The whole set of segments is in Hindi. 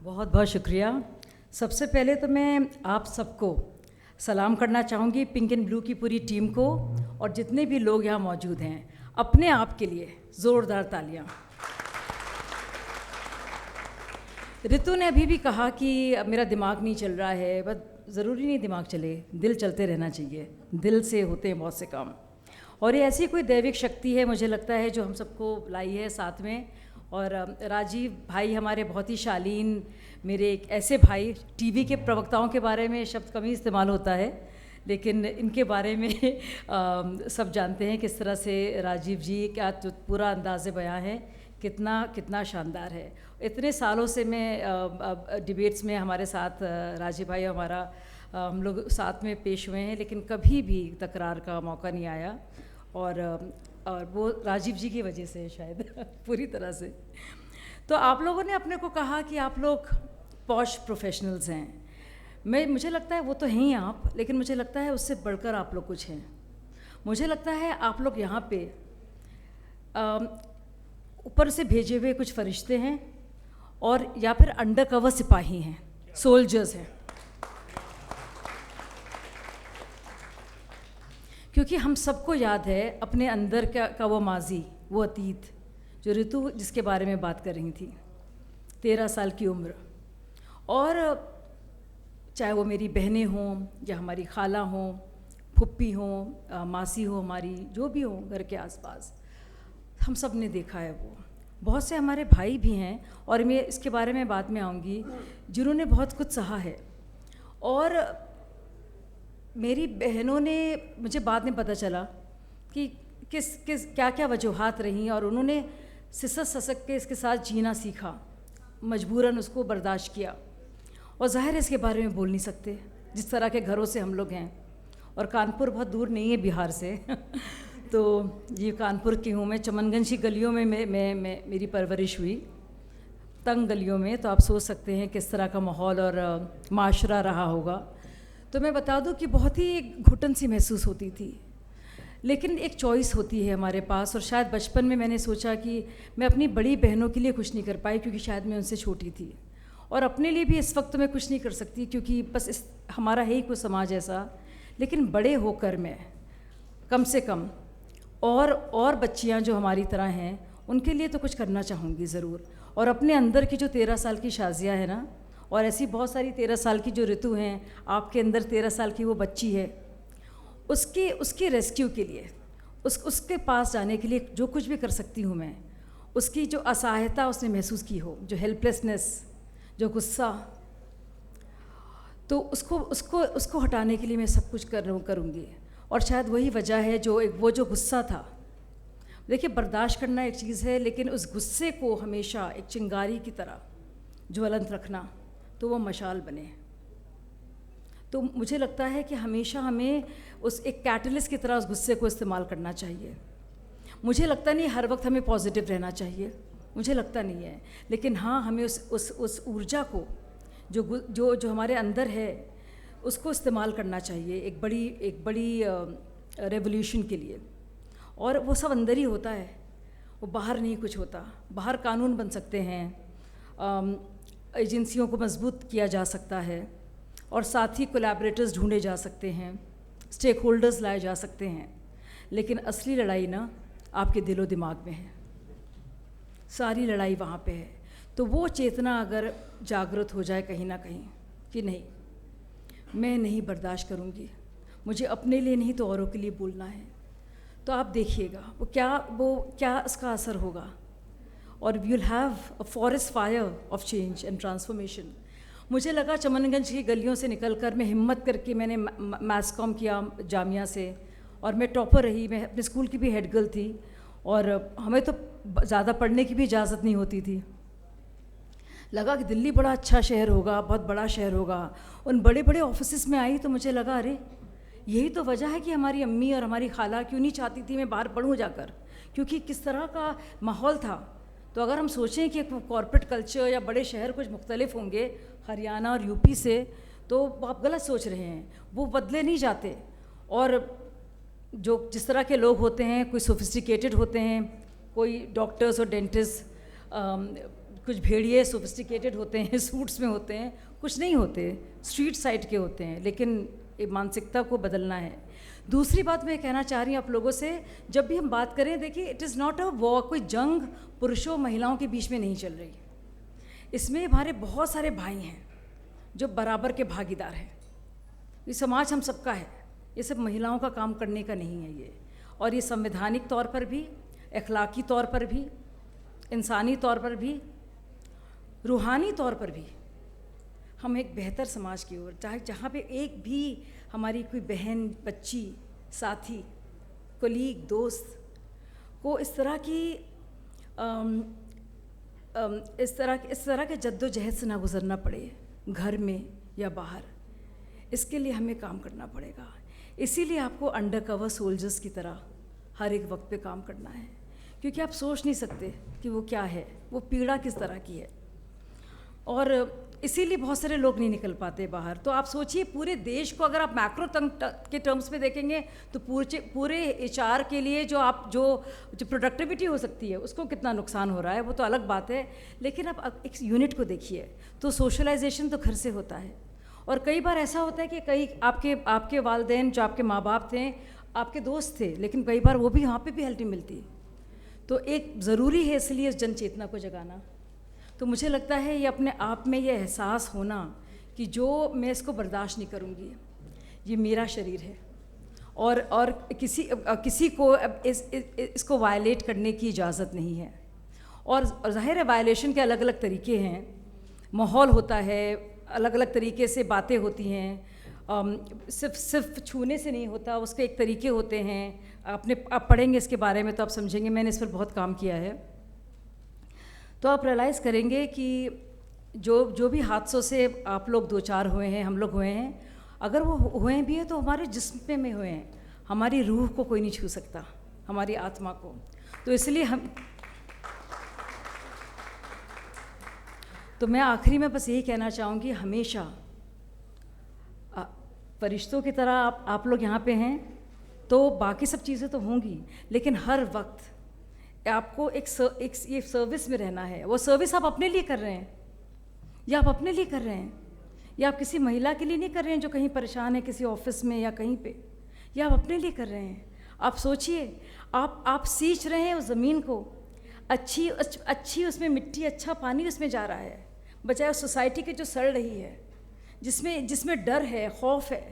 बहुत बहुत शुक्रिया। सबसे पहले तो मैं आप सबको सलाम करना चाहूँगी, पिंक एंड ब्लू की पूरी टीम को, और जितने भी लोग यहाँ मौजूद हैं अपने आप के लिए ज़ोरदार तालियाँ। ऋतु ने अभी भी कहा कि अब मेरा दिमाग नहीं चल रहा है, बस ज़रूरी नहीं दिमाग चले, दिल चलते रहना चाहिए, दिल से होते हैं बहुत से काम। और ये ऐसी कोई दैविक शक्ति है मुझे लगता है जो हम सबको लाई है साथ में। और राजीव भाई हमारे बहुत ही शालीन, मेरे एक ऐसे भाई, टीवी के प्रवक्ताओं के बारे में शब्द कम ही इस्तेमाल होता है, लेकिन इनके बारे में सब जानते हैं किस तरह से राजीव जी का जो पूरा अंदाज़े बयां है कितना शानदार है। इतने सालों से मैं डिबेट्स में हमारे साथ राजीव भाई हमारा हम लोग साथ में पेश हुए हैं, लेकिन कभी भी तकरार का मौका नहीं आया, और वो राजीव जी की वजह से शायद पूरी तरह से। तो आप लोगों ने अपने को कहा कि आप लोग पॉश प्रोफेशनल्स हैं। मुझे लगता है वो तो हैं ही आप, लेकिन मुझे लगता है उससे बढ़कर आप लोग कुछ हैं। मुझे लगता है आप लोग यहाँ पे ऊपर से भेजे हुए कुछ फरिश्ते हैं, और या फिर अंडर कवर सिपाही हैं, सोल्जर्स हैं। क्योंकि हम सबको याद है अपने अंदर का वो माजी, वो अतीत, जो ऋतु जिसके बारे में बात कर रही थी, 13 साल की उम्र। और चाहे वो मेरी बहनें हों या हमारी खाला हों, फुप्पी हों, मासी हो हमारी, जो भी हो घर के आसपास, हम सब ने देखा है वो। बहुत से हमारे भाई भी हैं, और मैं इसके बारे में बाद में आऊँगी, जिन्होंने बहुत कुछ सहा है। और मेरी बहनों ने, मुझे बाद में पता चला कि किस क्या क्या वजूहात रहीं, और उन्होंने सिसक ससक के इसके साथ जीना सीखा, मजबूरन उसको बर्दाश्त किया। और ज़ाहिर है इसके बारे में बोल नहीं सकते, जिस तरह के घरों से हम लोग हैं। और कानपुर बहुत दूर नहीं है बिहार से तो ये कानपुर की हूँ मैं, चमनगंज की गलियों में मेरी परवरिश हुई, तंग गलियों में। तो आप सोच सकते हैं किस तरह का माहौल और माशरा रहा होगा। तो मैं बता दूं कि बहुत ही घुटन सी महसूस होती थी, लेकिन एक चॉइस होती है हमारे पास। और शायद बचपन में मैंने सोचा कि मैं अपनी बड़ी बहनों के लिए कुछ नहीं कर पाई, क्योंकि शायद मैं उनसे छोटी थी, और अपने लिए भी इस वक्त मैं कुछ नहीं कर सकती, क्योंकि बस हमारा है ही कोई समाज ऐसा। लेकिन बड़े होकर मैं कम से कम और बच्चियां जो हमारी तरह हैं उनके लिए तो कुछ करना चाहूँगी ज़रूर। और अपने अंदर की जो 13 साल की शाजिया है ना, और ऐसी बहुत सारी 13 साल की जो ऋतु हैं, आपके अंदर 13 साल की वो बच्ची है, उसके रेस्क्यू के लिए, उसके पास जाने के लिए जो कुछ भी कर सकती हूँ मैं, उसकी जो असहायता उसने महसूस की हो, जो हेल्पलेसनेस, जो गुस्सा, तो उसको हटाने के लिए मैं सब कुछ करूँगी। और शायद वही वजह है वो जो गुस्सा था। देखिए, बर्दाश्त करना एक चीज़ है, लेकिन उस गुस्से को हमेशा एक चिंगारी की तरह ज्वलंत रखना, तो वो मशाल बने। तो मुझे लगता है कि हमेशा हमें उस एक कैटलिस्ट की तरह उस गुस्से को इस्तेमाल करना चाहिए। मुझे लगता नहीं हर वक्त हमें पॉजिटिव रहना चाहिए, मुझे लगता नहीं है, लेकिन हाँ, हमें उस ऊर्जा को जो हमारे अंदर है उसको इस्तेमाल करना चाहिए एक बड़ी रेवोल्यूशन के लिए। और वो सब अंदर ही होता है, वो बाहर नहीं कुछ होता। बाहर कानून बन सकते हैं, एजेंसियों को मजबूत किया जा सकता है, और साथ ही कोलैबोरेटर्स ढूंढे जा सकते हैं, स्टेक होल्डर्स लाए जा सकते हैं, लेकिन असली लड़ाई ना आपके दिलो दिमाग में है, सारी लड़ाई वहाँ पे है। तो वो चेतना अगर जागृत हो जाए कहीं ना कहीं कि नहीं, मैं नहीं बर्दाश्त करूँगी, मुझे अपने लिए नहीं तो औरों के लिए बोलना है, तो आप देखिएगा वो क्या इसका असर होगा। और we will have a forest fire of change and transformation. मुझे लगा चमनगंज की गलियों से निकलकर मैं हिम्मत करके मैंने मैथ्स कॉम किया जामिया से, और मैं टॉपर रही, मैं अपने स्कूल की भी हेड गर्ल थी, और हमें तो ज़्यादा पढ़ने की भी इजाज़त नहीं होती थी। लगा कि दिल्ली बड़ा अच्छा शहर होगा, बहुत बड़ा शहर होगा। उन बड़े बड़े ऑफिसेस में आई तो मुझे लगा अरे यही तो वजह है कि हमारी अम्मी और हमारी खाला क्यों नहीं चाहती थी मैं बाहर पढ़ूँ जाकर, क्योंकि किस तरह का माहौल था। तो अगर हम सोचें कि कॉर्पोरेट कल्चर या बड़े शहर कुछ मुख्तलिफ होंगे हरियाणा और यूपी से, तो आप गलत सोच रहे हैं, वो बदले नहीं जाते। और जो जिस तरह के लोग होते हैं, कोई सोफिस्टिकेटेड होते हैं, कोई डॉक्टर्स और डेंटिस्ट, कुछ भेड़िए सोफिस्टिकेटेड होते हैं, सूट्स में होते हैं, कुछ नहीं होते, स्ट्रीट साइड के होते हैं, लेकिन ये मानसिकता को बदलना है। दूसरी बात मैं कहना चाह रही हूँ आप लोगों से, जब भी हम बात करें, देखिए it is not a war, कोई जंग पुरुषों महिलाओं के बीच में नहीं चल रही। इसमें हमारे बहुत सारे भाई हैं जो बराबर के भागीदार हैं। ये समाज हम सबका है, ये सब महिलाओं का काम करने का नहीं है ये। और ये संवैधानिक तौर पर भी, अखलाकी तौर पर भी, इंसानी तौर पर भी, रूहानी तौर पर भी हम एक बेहतर समाज की ओर, चाहे जहाँ पे एक भी हमारी कोई बहन, बच्ची, साथी, कोलीग, दोस्त को इस तरह के जद्दोजहद से ना गुज़रना पड़े, घर में या बाहर, इसके लिए हमें काम करना पड़ेगा। इसीलिए आपको अंडर कवर सोल्जर्स की तरह हर एक वक्त पे काम करना है, क्योंकि आप सोच नहीं सकते कि वो क्या है, वो पीड़ा किस तरह की है। और इसीलिए बहुत सारे लोग नहीं निकल पाते बाहर। तो आप सोचिए, पूरे देश को अगर आप मैक्रो के टर्म्स में देखेंगे तो पूरे HR के लिए जो प्रोडक्टिविटी हो सकती है उसको कितना नुकसान हो रहा है, वो तो अलग बात है। लेकिन आप एक यूनिट को देखिए, तो सोशलाइजेशन तो घर से होता है। और कई बार ऐसा होता है कि कई आपके वालिदैन, जो आपके माँ बाप थे, आपके दोस्त थे, लेकिन कई बार वो भी यहाँ पे भी हेल्प नहीं मिलती। तो एक ज़रूरी है इसलिए इस जन चेतना को जगाना। तो मुझे लगता है ये अपने आप में ये एहसास होना कि जो मैं इसको बर्दाश्त नहीं करूँगी, ये मेरा शरीर है और किसी को इसको वायलेट करने की इजाज़त नहीं है। और ज़ाहिर है वायलेशन के अलग अलग तरीके हैं, माहौल होता है, अलग अलग तरीके से बातें होती हैं, सिर्फ छूने से नहीं होता, उसके एक तरीके होते हैं। आप पढ़ेंगे इसके बारे में तो आप समझेंगे, मैंने इस पर बहुत काम किया है। तो आप रियलाइज़ करेंगे कि जो भी हादसों से आप लोग दो चार हुए हैं, हम लोग हुए हैं, अगर वो हुए भी हैं तो हमारे जिस्म में हुए हैं, हमारी रूह को कोई नहीं छू सकता, हमारी आत्मा को। तो इसलिए तो मैं आखिरी में बस यही कहना चाहूँगी, हमेशा फरिश्तों की तरह आप लोग यहाँ पे हैं, तो बाकी सब चीज़ें तो होंगी, लेकिन हर वक्त आपको एक ये सर्विस में रहना है। वो सर्विस आप अपने लिए कर रहे हैं, या आप अपने लिए कर रहे हैं, या आप किसी महिला के लिए नहीं कर रहे हैं जो कहीं परेशान है किसी ऑफिस में या कहीं पे, या आप अपने लिए कर रहे हैं। आप सोचिए, आप सींच रहे हैं उस ज़मीन को, अच्छी उसमें मिट्टी, अच्छा पानी उसमें जा रहा है, बजाय उस सोसाइटी की जो सड़ रही है, जिसमें डर है, खौफ है।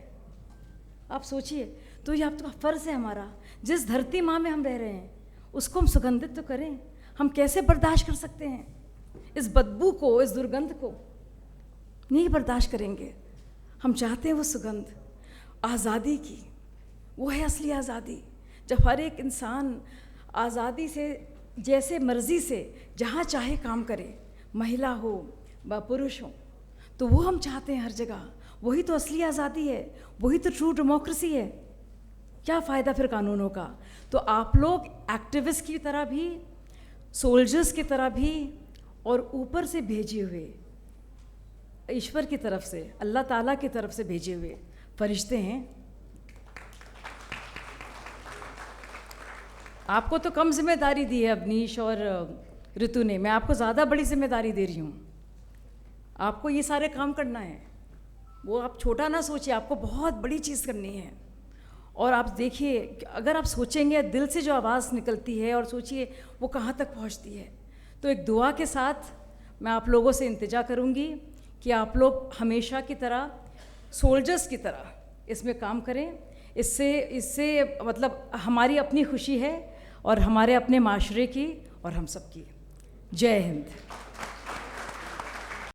आप सोचिए, तो ये आपका फ़र्ज़ है हमारा, जिस धरती माँ में हम रह रहे हैं उसको हम सुगंधित तो करें। हम कैसे बर्दाश्त कर सकते हैं इस बदबू को, इस दुर्गंध को? नहीं बर्दाश्त करेंगे। हम चाहते हैं वो सुगंध आज़ादी की, वो है असली आज़ादी, जब हर एक इंसान आज़ादी से जैसे मर्ज़ी से जहाँ चाहे काम करे, महिला हो व पुरुष हो। तो वो हम चाहते हैं हर जगह। वही तो असली आज़ादी है, वही तो ट्रू डेमोक्रेसी है। क्या फ़ायदा फिर कानूनों का? तो आप लोग एक्टिविस्ट की तरह भी, सोल्जर्स की तरह भी, और ऊपर से भेजे हुए, ईश्वर की तरफ से, अल्लाह ताला की तरफ से भेजे हुए फरिश्ते हैं। आपको तो कम जिम्मेदारी दी है अवनीश और ऋतु ने, मैं आपको ज़्यादा बड़ी जिम्मेदारी दे रही हूँ। आपको ये सारे काम करना है, वो आप छोटा ना सोचिए, आपको बहुत बड़ी चीज़ करनी है। और आप देखिए, अगर आप सोचेंगे, दिल से जो आवाज़ निकलती है, और सोचिए वो कहाँ तक पहुँचती है। तो एक दुआ के साथ मैं आप लोगों से इंतजा करूँगी कि आप लोग हमेशा की तरह, सोल्जर्स की तरह इसमें काम करें। इससे मतलब हमारी अपनी खुशी है और हमारे अपने माशरे की और हम सब की। जय हिंद।